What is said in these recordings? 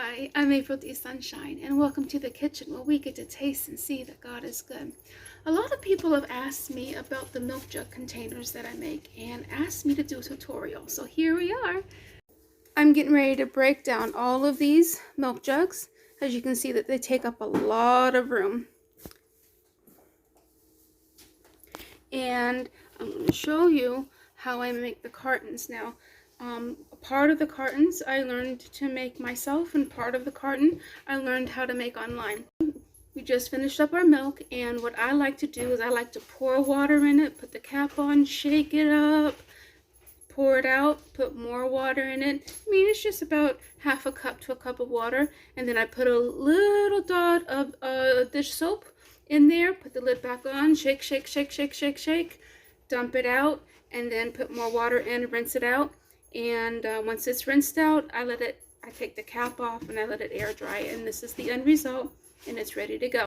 Hi, I'm April D. Sunshine, and welcome to the kitchen where we get to taste and see that God is good. A lot of people have asked me about the milk jug containers that I make and asked me to do a tutorial, so here we are. I'm getting ready to break down all of these milk jugs. As you can see that they take up a lot of room. And I'm going to show you how I make the cartons now. Part of the cartons I learned to make myself, and part of the carton I learned how to make online. We just finished up our milk, and what I like to do is I like to pour water in it, put the cap on, shake it up, pour it out, put more water in it. I mean, it's just about half a cup to a cup of water, and then I put a little dot of dish soap in there, put the lid back on, shake, shake, shake, shake, shake, shake, dump it out, and then put more water in, rinse it out. And once it's rinsed out, I take the cap off and I let it air dry, and this is the end result, and it's ready to go.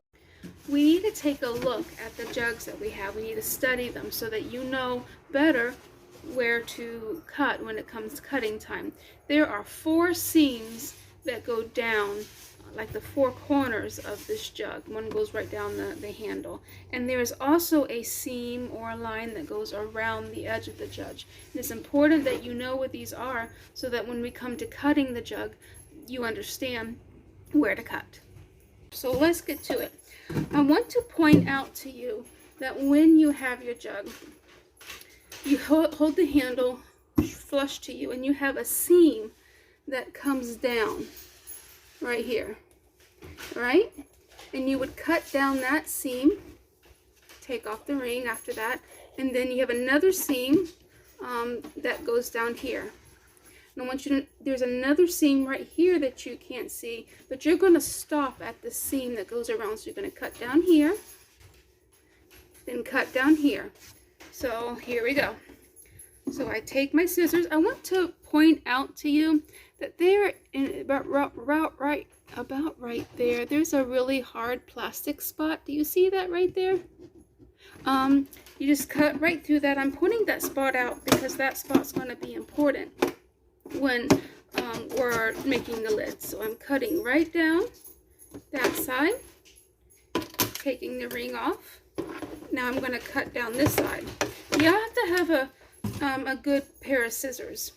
We need to take a look at the jugs that we have. We need to study them so that you know better where to cut when it comes to cutting time. There are 4 seams that go down, like the 4 corners of this jug. One goes right down the handle, and there is also a seam or a line that goes around the edge of the jug. And it's important that you know what these are so that when we come to cutting the jug, you understand where to cut. So let's get to it. I want to point out to you that when you have your jug, you hold the handle flush to you, and you have a seam that comes down right here, right? And you would cut down that seam, take off the ring after that, and then you have another seam that goes down here. And I want you to, there's another seam right here that you can't see, but you're going to stop at the seam that goes around. So you're going to cut down here, then cut down here. So here we go. So I take my scissors. I want to point out to you that there, about right there, there's a really hard plastic spot. Do you see that right there? You just cut right through that. I'm pointing that spot out because that spot's going to be important when we're making the lid. So I'm cutting right down that side, taking the ring off. Now I'm going to cut down this side. You have to have a good pair of scissors.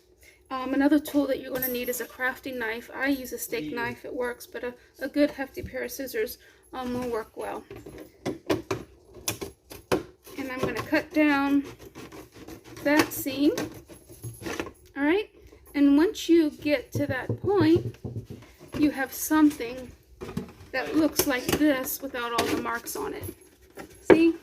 Another tool that you're going to need is a crafting knife. I use a steak knife, it works, but a good hefty pair of scissors will work well. And I'm going to cut down that seam. Alright, and once you get to that point, you have something that looks like this without all the marks on it. See?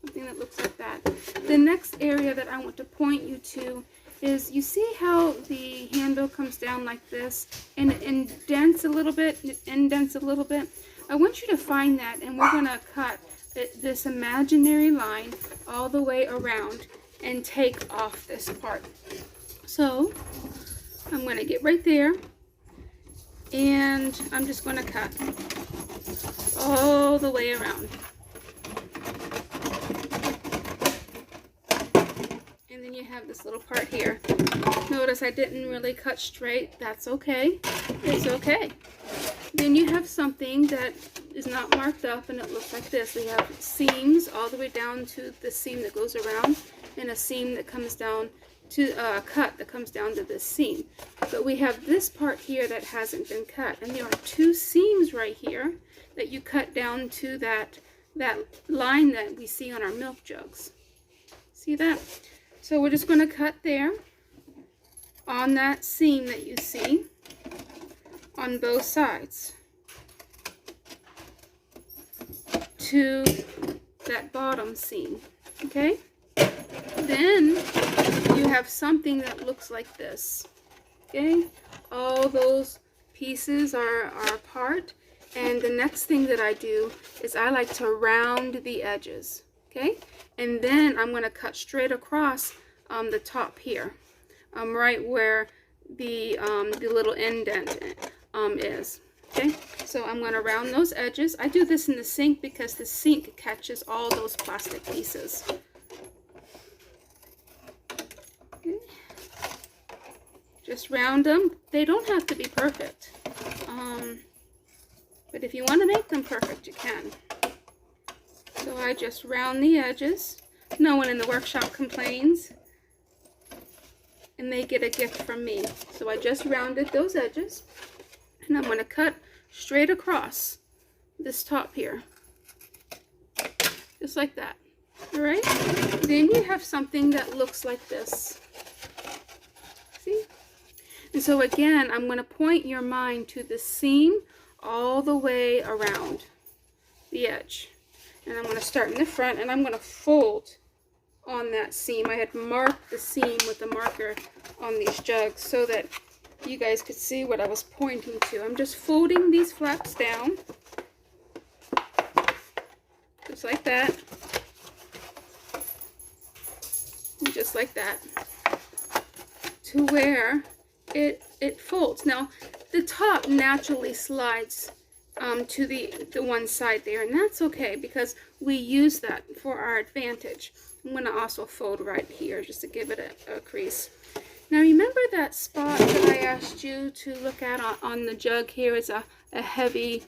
Something that looks like that. The next area that I want to point you to is, you see how the handle comes down like this and it indents a little bit, I want you to find that, and we're going to cut this imaginary line all the way around and take off this part. So I'm going to get right there, and I'm just going to cut all the way around. And then you have this little part here. Notice I didn't really cut straight. That's okay. It's okay. Then you have something that is not marked up, and it looks like this. We have seams all the way down to the seam that goes around, and a seam that comes down to a cut that comes down to this seam. But we have this part here that hasn't been cut, and there are 2 seams right here that you cut down to that line that we see on our milk jugs. See that? So we're just going to cut there on that seam that you see on both sides to that bottom seam. Okay? Then you have something that looks like this. Okay? All those pieces are apart, and the next thing that I do is I like to round the edges. Okay? And then I'm going to cut straight across the top here, right where the little indent is. Okay, so I'm going to round those edges. I do this in the sink because the sink catches all those plastic pieces. Okay. Just round them. They don't have to be perfect. But if you want to make them perfect, you can. So I just round the edges. No one in the workshop complains. And they get a gift from me. So I just rounded those edges. And I'm going to cut straight across this top here. Just like that. Alright? Then you have something that looks like this. See? And so again, I'm going to point your mind to the seam all the way around the edge. And I'm going to start in the front and I'm going to fold on that seam. I had marked the seam with a marker on these jugs so that you guys could see what I was pointing to. I'm just folding these flaps down, just like that, and just like that, to where it folds. Now, the top naturally slides to the one side there, and that's okay because we use that for our advantage. I'm going to also fold right here just to give it a crease. Now remember that spot that I asked you to look at on the jug here is a heavy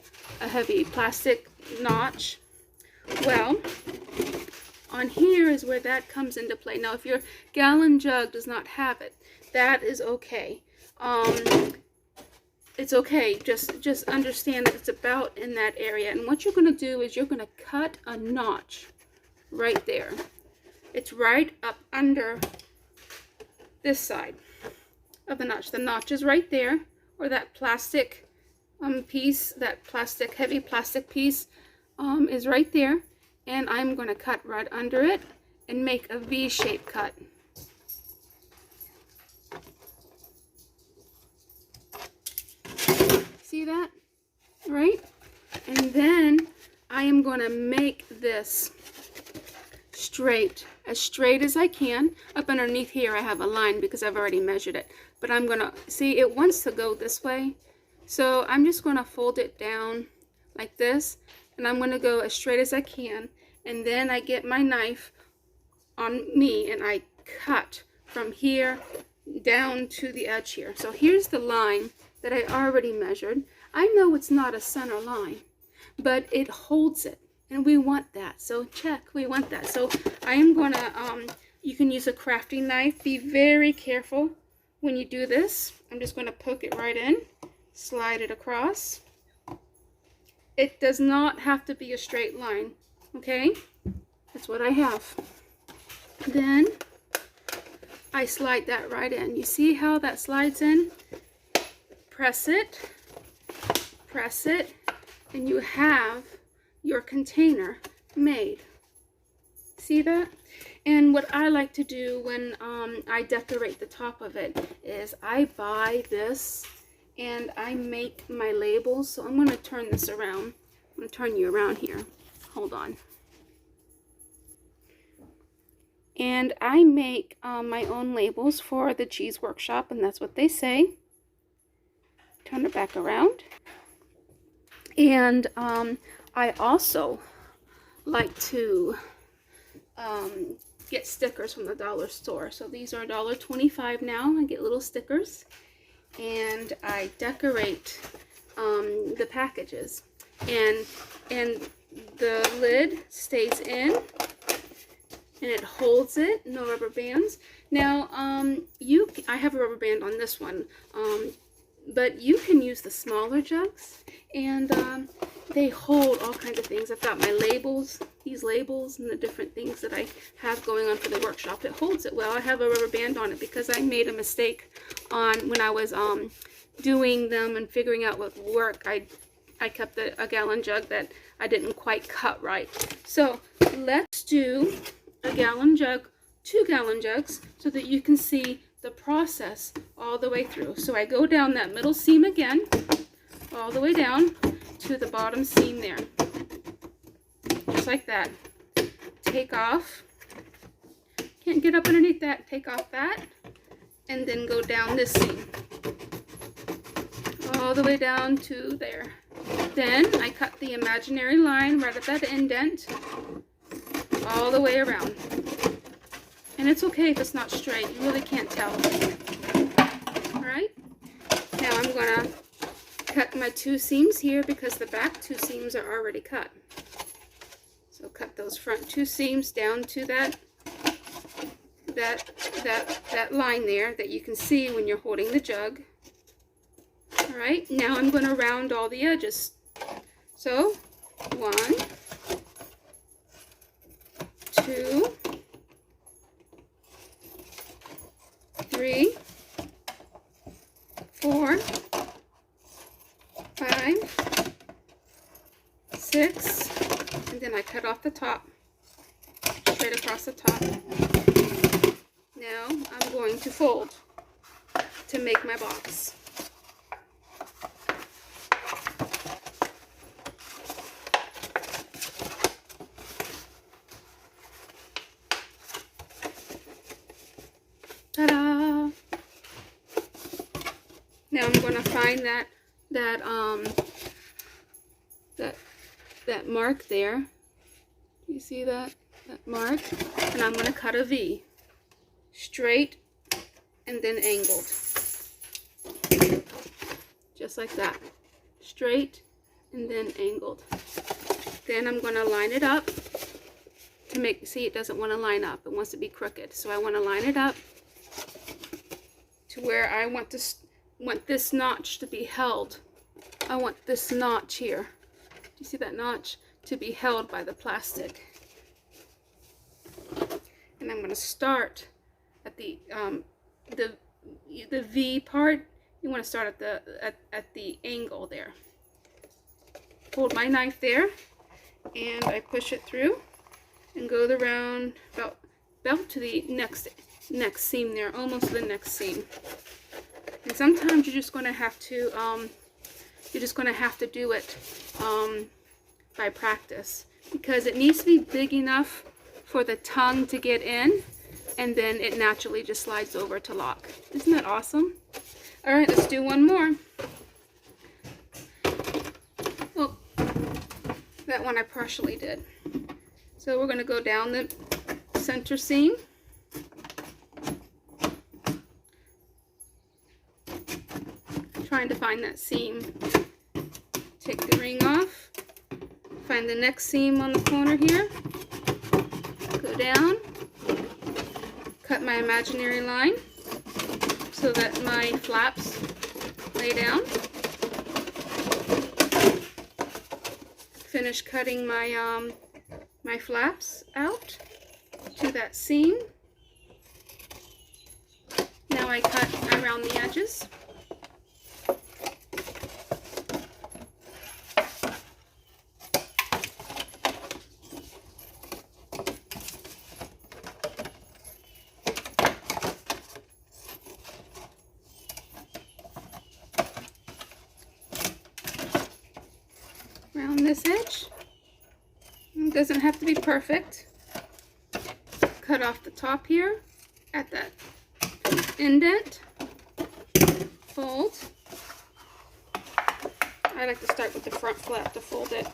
plastic notch? Well, on here is where that comes into play. Now if your gallon jug does not have it, that is okay. It's okay, just understand that it's about in that area. And what you're going to do is you're going to cut a notch right there. It's right up under this side of the notch. The notch is right there, or that plastic piece, that heavy plastic piece is right there. And I'm going to cut right under it and make a V-shaped cut. See that? Right? And then I am going to make this straight, as straight as I can. Up underneath here I have a line because I've already measured it. But I'm going to, see, it wants to go this way. So I'm just going to fold it down like this. And I'm going to go as straight as I can. And then I get my knife on me and I cut from here down to the edge here. So here's the line that I already measured. I know it's not a center line, but it holds it. And we want that. So check, we want that. So I am going to, you can use a crafting knife. Be very careful when you do this. I'm just going to poke it right in, slide it across. It does not have to be a straight line, okay? That's what I have. Then I slide that right in. You see how that slides in? Press it, and you have your container made. See that? And what I like to do when I decorate the top of it is I buy this and I make my labels. So I'm going to turn this around. I'm going to turn you around here. Hold on. And I make my own labels for the Cheese Workshop, and that's what they say. Turn it back around. And I also like to get stickers from the dollar store. So these are $1.25 now. I get little stickers. And I decorate the packages. And the lid stays in. And it holds it. No rubber bands. Now, I have a rubber band on this one. But you can use the smaller jugs, and they hold all kinds of things. I've got my labels, these labels, and the different things that I have going on for the workshop. It holds it well. I have a rubber band on it because I made a mistake when I was doing them and figuring out what work. I kept a gallon jug that I didn't quite cut right. So let's do a gallon jug, 2 gallon jugs, so that you can see the process all the way through. So I go down that middle seam again, all the way down to the bottom seam there. Just like that. Take off. Can't get up underneath that. Take off that. And then go down this seam. All the way down to there. Then I cut the imaginary line right at that indent. All the way around. And it's okay if it's not straight. You really can't tell. Alright? Now I'm going to cut my 2 seams here because the back 2 seams are already cut. So cut those front 2 seams down to that line there that you can see when you're holding the jug. All right, now I'm going to round all the edges. So 1, 2, 3, 4, 5, 6, and then I cut off the top, straight across the top. Now I'm going to fold to make my box. Ta-da! Now I'm going to find that mark there. You see that mark? And I'm going to cut a V, straight and then angled, just like that, straight and then angled. Then I'm going to line it up to make, see, it doesn't want to line up, it wants to be crooked, so I want to line it up to where I want this notch to be held. I want this notch here. You see that notch? To be held by the plastic. And I'm going to start at the V part. You want to start at the angle there. Hold my knife there, and I push it through and go around about to the next seam there, almost the next seam. And sometimes you're just going to have to do it by practice, because it needs to be big enough for the tongue to get in, and then it naturally just slides over to lock. Isn't that awesome? All right, let's do one more. Well, that one I partially did. So we're going to go down the center seam. Trying to find that seam. Take the ring off. Find the next seam on the corner here. Go down. Cut my imaginary line so that my flaps lay down. Finish cutting my my flaps out to that seam. Now I cut around the edges. Around this edge. It doesn't have to be perfect. Cut off the top here at that indent. Fold. I like to start with the front flap to fold it.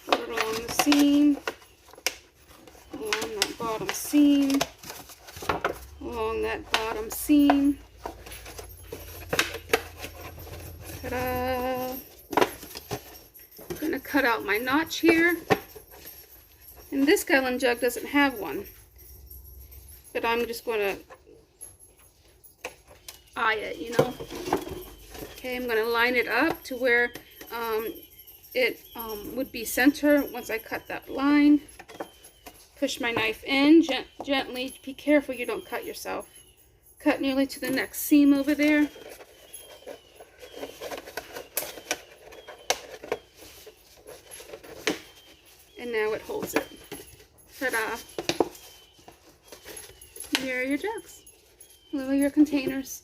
Fold it along the seam, along that bottom seam, along that bottom seam. Ta-da! I'm going to cut out my notch here. And this gallon jug doesn't have one, but I'm just going to eye it, you know. Okay, I'm going to line it up to where it would be center. Once I cut that line, push my knife in gently. Be careful you don't cut yourself. Cut nearly to the next seam over there. And now it holds it. Ta-da! Here are your jugs. Here are your containers.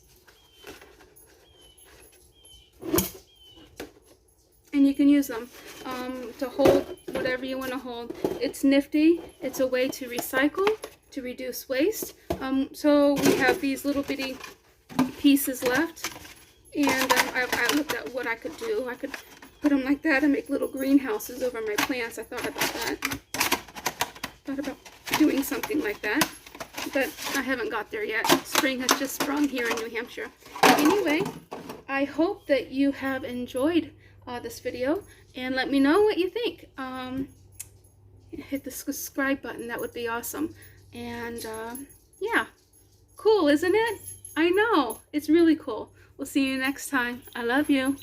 And you can use them to hold whatever you want to hold. It's nifty. It's a way to recycle, to reduce waste. So we have these little bitty pieces left. And I looked at what I could do. I could put them like that and make little greenhouses over my plants. I thought about that. Thought about doing something like that. But I haven't got there yet. Spring has just sprung here in New Hampshire. Anyway, I hope that you have enjoyed this video, and let me know what you think. Hit the subscribe button, that would be awesome. And yeah, cool, isn't it? I know, it's really cool. We'll see you next time. I love you.